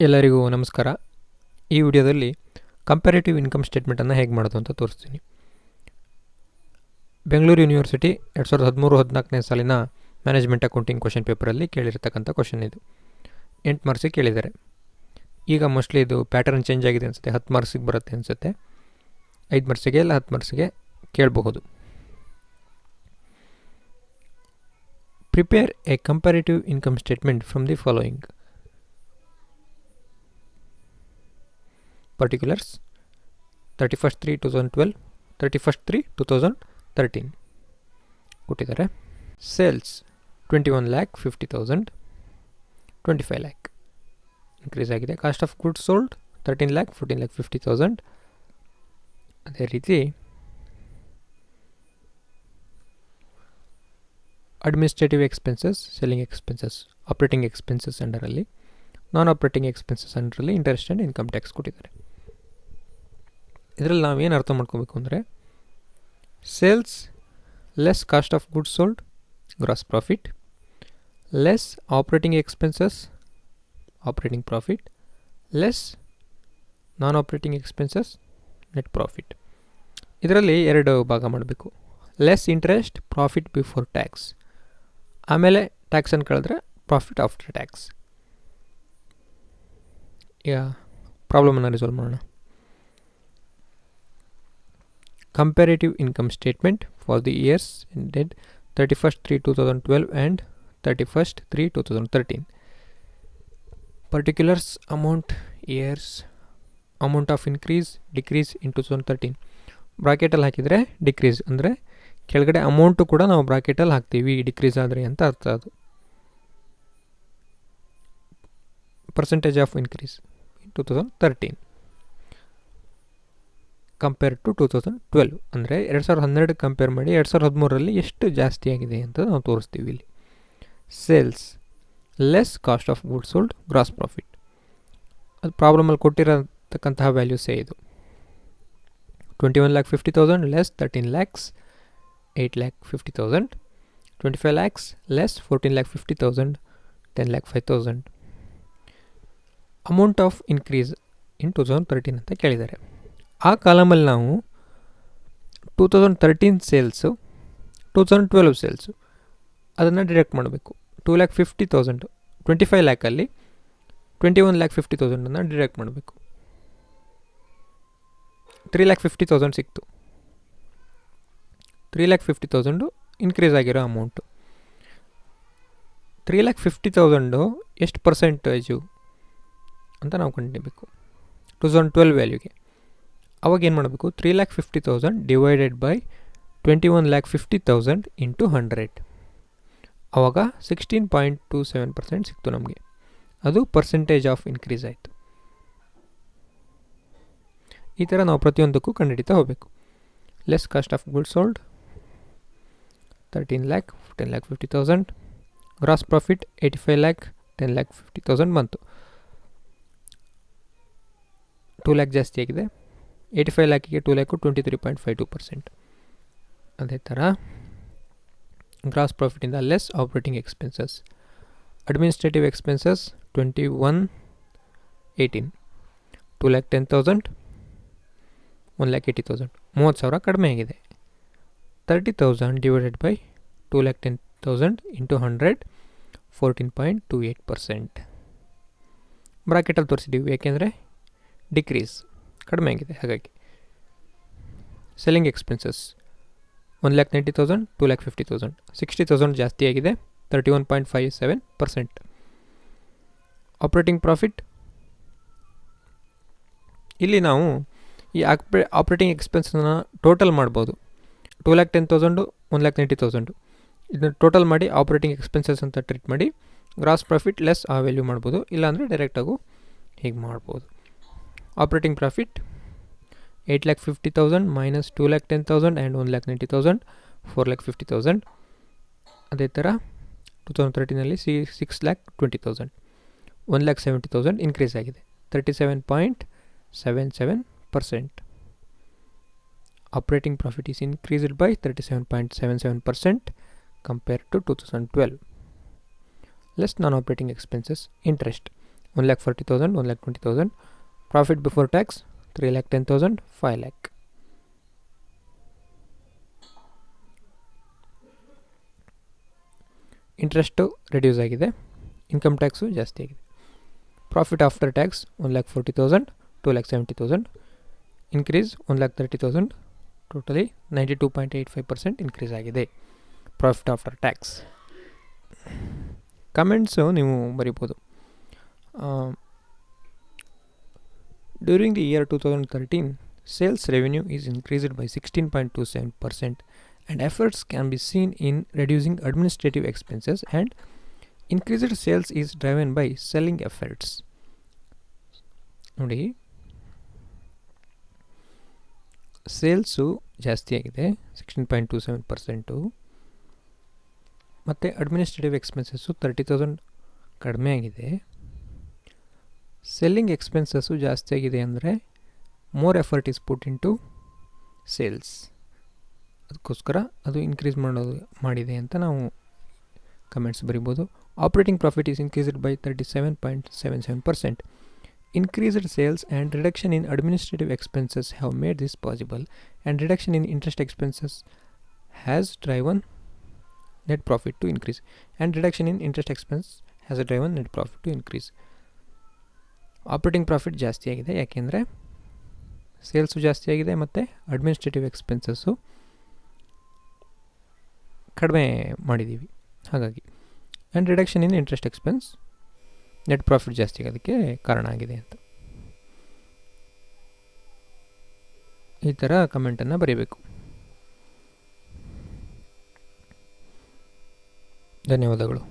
ಎಲ್ಲರಿಗೂ ನಮಸ್ಕಾರ. ಈ ವಿಡಿಯೋದಲ್ಲಿ ಕಂಪ್ಯಾರಿಟಿವ್ ಇನ್ಕಮ್ ಸ್ಟೇಟ್ಮೆಂಟನ್ನು ಹೇಗೆ ಮಾಡೋದು ಅಂತ ತೋರಿಸ್ತೀನಿ. ಬೆಂಗಳೂರು ಯೂನಿವರ್ಸಿಟಿ 2013-14ನೇ ಸಾಲಿನ ಮ್ಯಾನೇಜ್ಮೆಂಟ್ ಅಕೌಂಟಿಂಗ್ ಕ್ವಶನ್ ಪೇಪರಲ್ಲಿ ಕೇಳಿರ್ತಕ್ಕಂಥ ಕ್ವಶನ್ ಇದು. 8 ಮಾರ್ಕ್ಸಿಗೆ ಕೇಳಿದ್ದಾರೆ. ಈಗ ಮೋಸ್ಟ್ಲಿ ಇದು ಪ್ಯಾಟರ್ನ್ ಚೇಂಜ್ ಆಗಿದೆ ಅನಿಸುತ್ತೆ. 10 ಮಾರ್ಕ್ಸಿಗೆ ಬರುತ್ತೆ ಅನಿಸುತ್ತೆ. 5 ಮಾರ್ಕ್ಸಿಗೆ ಇಲ್ಲ 10 ಮಾರ್ಕ್ಸಿಗೆ ಕೇಳಬಹುದು. Prepare a comparative income statement from the following. Particulars 31/3/2012, 31/3/2013 ಕೊಟ್ಟಿದ್ದಾರೆ. ಸೇಲ್ಸ್ 21,50,000, 25 lakh ಇನ್ಕ್ರೀಸ್ ಆಗಿದೆ. Cost of goods sold 13 lakh, 14,50,000. ಅದೇ ರೀತಿ administrative expenses, selling expenses, operating expenses ಅಂಡರಲ್ಲಿ, ನಾನ್ ಆಪ್ರೇಟಿಂಗ್ ಎಕ್ಸ್ಪೆನ್ಸಸ್ ಅಂಡರಲ್ಲಿ ಇಂಟ್ರೆಸ್ಟ್ ಆ್ಯಂಡ್ ಇನ್ಕಮ್ ಟ್ಯಾಕ್ಸ್ ಕೊಟ್ಟಿದ್ದಾರೆ. ಇದರಲ್ಲಿ ನಾವೇನು ಅರ್ಥ ಮಾಡ್ಕೋಬೇಕು ಅಂದರೆ, sales less cost of goods sold gross profit, less operating expenses operating profit, less non operating expenses net profit. ಇದರಲ್ಲಿ 2 ಭಾಗ ಮಾಡಬೇಕು. Less interest profit before tax, ಆಮೇಲೆ ಟ್ಯಾಕ್ಸನ್ನು ಕಳೆದ್ರೆ ಪ್ರಾಫಿಟ್ ಆಫ್ಟರ್ ಟ್ಯಾಕ್ಸ್. ಈಗ ಪ್ರಾಬ್ಲಮನ್ನು ರಿಸಾಲ್ವ್ ಮಾಡೋಣ. Comparative income statement for the years ended 31/3/2012 and 31/3/2013. Particulars, amount, years, amount of increase, decrease in 2013. ಬ್ರಾಕೆಟಲ್ಲಿ ಹಾಕಿದರೆ decrease ಅಂದರೆ ಕೆಳಗಡೆ ಅಮೌಂಟು ಕೂಡ ನಾವು ಬ್ರಾಕೆಟಲ್ಲಿ ಹಾಕ್ತೀವಿ ಡಿಕ್ರೀಸ್ ಆದರೆ ಅಂತ ಅರ್ಥ. ಅದು percentage of increase in 2013 compare to 2012 ಅಂದರೆ 2012 ಕಂಪೇರ್ ಮಾಡಿ 2013ರಲ್ಲಿ ಎಷ್ಟು ಜಾಸ್ತಿ ಆಗಿದೆ ಅಂತ ನಾವು ತೋರಿಸ್ತೀವಿ ಇಲ್ಲಿ. Sales less cost of goods sold gross profit, ಅದು ಪ್ರಾಬ್ಲಮಲ್ಲಿ ಕೊಟ್ಟಿರತಕ್ಕಂತಹ ವ್ಯಾಲ್ಯೂಸೇ ಇದು. 21,50,000 less 13 lakhs, 8,50,000. 25 lakhs less 14,50,000, 10,05,000. Amount of increase in 2013 ಅಂತ ಕೇಳಿದ್ದಾರೆ. ಆ ಕಾಲಮಲ್ಲಿ ನಾವು 2013 ಸೇಲ್ಸು, 2012 ಸೇಲ್ಸು ಅದನ್ನು ಡಿಡಕ್ಟ್ ಮಾಡಬೇಕು. 2,50,000, 25 ಲ್ಯಾಕಲ್ಲಿ 21,50,000 ಡಿಡಕ್ಟ್ ಮಾಡಬೇಕು. 3,50,000 ಸಿಕ್ತು. 3,50,000 ಇನ್ಕ್ರೀಸ್ ಆಗಿರೋ ಅಮೌಂಟು. 3,50,000 ಎಷ್ಟು ಪರ್ಸೆಂಟೇಜು ಅಂತ ನಾವು ಕಂಡುಹಿಡಿಯಬೇಕು 2012 ವ್ಯಾಲ್ಯೂಗೆ. ಅವಾಗ ಏನು ಮಾಡಬೇಕು, 3,50,000 ಡಿವೈಡೆಡ್ ಬೈ 21,50,000 ಇಂಟು 100. ಆವಾಗ 16.27% ಸಿಕ್ತು ನಮಗೆ. ಅದು ಪರ್ಸೆಂಟೇಜ್ ಆಫ್ ಇನ್ಕ್ರೀಸ್ ಆಯಿತು. ಈ ಥರ ನಾವು ಪ್ರತಿಯೊಂದಕ್ಕೂ ಕಂಡುಹಿಡಿತಾ ಹೋಗಬೇಕು. Less cost of goods sold 13 lakh, 10,50,000. Gross profit 85 lakh, 10,50,000 ಬಂತು. 2 lakh ಜಾಸ್ತಿ ಆಗಿದೆ. 85 lakhಗೆ 2 lakh 23.52%. ಅದೇ ಥರ ಗ್ರಾಸ್ ಪ್ರಾಫಿಟಿಂದ less operating expenses, administrative expenses 21,18, 2,10,000, 1,80,000, 30,000 ಕಡಿಮೆ ಆಗಿದೆ. 30,000 ಡಿವೈಡೆಡ್ ಬೈ 2,10,000 ಇಂಟು 100, 14.28%. ಬ್ರಾಕೆಟಲ್ಲಿ ತೋರಿಸಿದ್ದೀವಿ ಏಕೆಂದರೆ ಡಿಕ್ರೀಸ್ ಕಡಿಮೆ ಆಗಿದೆ ಹಾಗಾಗಿ. ಸೆಲ್ಲಿಂಗ್ ಎಕ್ಸ್ಪೆನ್ಸಸ್ 1,90,000, 2,50,000, 60,000 ಜಾಸ್ತಿ ಆಗಿದೆ. 31.57%. ಆಪ್ರೇಟಿಂಗ್ ಪ್ರಾಫಿಟ್, ಇಲ್ಲಿ ನಾವು ಈ ಆಪ್ರೇಟಿಂಗ್ ಎಕ್ಸ್ಪೆನ್ಸನ್ನು ಟೋಟಲ್ ಮಾಡ್ಬೋದು. 2,10,000, 1,90,000 ಇದನ್ನು ಟೋಟಲ್ ಮಾಡಿ ಆಪ್ರೇಟಿಂಗ್ ಎಕ್ಸ್ಪೆನ್ಸಸ್ ಅಂತ ಟ್ರೀಟ್ ಮಾಡಿ ಗ್ರಾಸ್ ಪ್ರಾಫಿಟ್ ಲೆಸ್ ಆ ವ್ಯಾಲ್ಯೂ ಮಾಡ್ಬೋದು. ಇಲ್ಲಾಂದರೆ ಡೈರೆಕ್ಟಾಗೂ ಹೀಗೆ ಮಾಡ್ಬೋದು. Operating profit 8,50,000 minus 2,10,000 and 1,90,000, 4,50,000. ಅದೇ ಥರ 2013ನಲ್ಲಿ 6,20,000, 1,70,000 ಇನ್ಕ್ರೀಸ್ ಆಗಿದೆ. 37.77%. Operating profit is increased by 37.77% compare to 2012. Less non operating expenses, interest 1,40,000, 1,20,000. Profit before tax 3,10,000, 5 lakh. Interest reduce ಆಗಿದೆ, ಇನ್ಕಮ್ ಟ್ಯಾಕ್ಸು ಜಾಸ್ತಿ ಆಗಿದೆ. Profit after tax 1,40,000, 2,70,000. Increase 1,30,000, totally 92.85% increase ಆಗಿದೆ profit after tax. Comments ನೀವು ಬರಿಬೋದು. During the year 2013, sales revenue is increased by 16.27%, and efforts can be seen in reducing administrative expenses, and increased sales is driven by selling efforts. ನೋಡಿ, sales ಜಾಸ್ತಿ ಆಗಿದೆ 16.27%, ಮತ್ತು administrative expenses 30,000 ಕಡಿಮೆ ಆಗಿದೆ. Selling expenses ಜಾಸ್ತಿ ಆಗಿದೆ ಅಂದರೆ more effort is put into sales, ಅದಕ್ಕೋಸ್ಕರ ಅದು ಇನ್ಕ್ರೀಸ್ ಮಾಡಿದೆ ಅಂತ ನಾವು ಕಮೆಂಟ್ಸ್ ಬರಿಬೋದು. Operating profit is increased by 37.77%. Increased sales and reduction in administrative expenses have made this possible, and reduction in interest expenses has driven net profit to increase. And reduction in interest expense has driven net profit to increase. Operating profit ಜಾಸ್ತಿ ಆಗಿದೆ ಯಾಕೆಂದರೆ sales ಜಾಸ್ತಿ ಆಗಿದೆ ಮತ್ತು administrative expenses ಕಡಿಮೆ ಮಾಡಿದ್ದೀವಿ ಹಾಗಾಗಿ. And reduction in interest expense net profit ಜಾಸ್ತಿ ಆಗೋದಕ್ಕೆ ಕಾರಣ ಆಗಿದೆ ಅಂತ ಈ ಥರ ಕಮೆಂಟನ್ನು ಬರೀಬೇಕು. ಧನ್ಯವಾದಗಳು.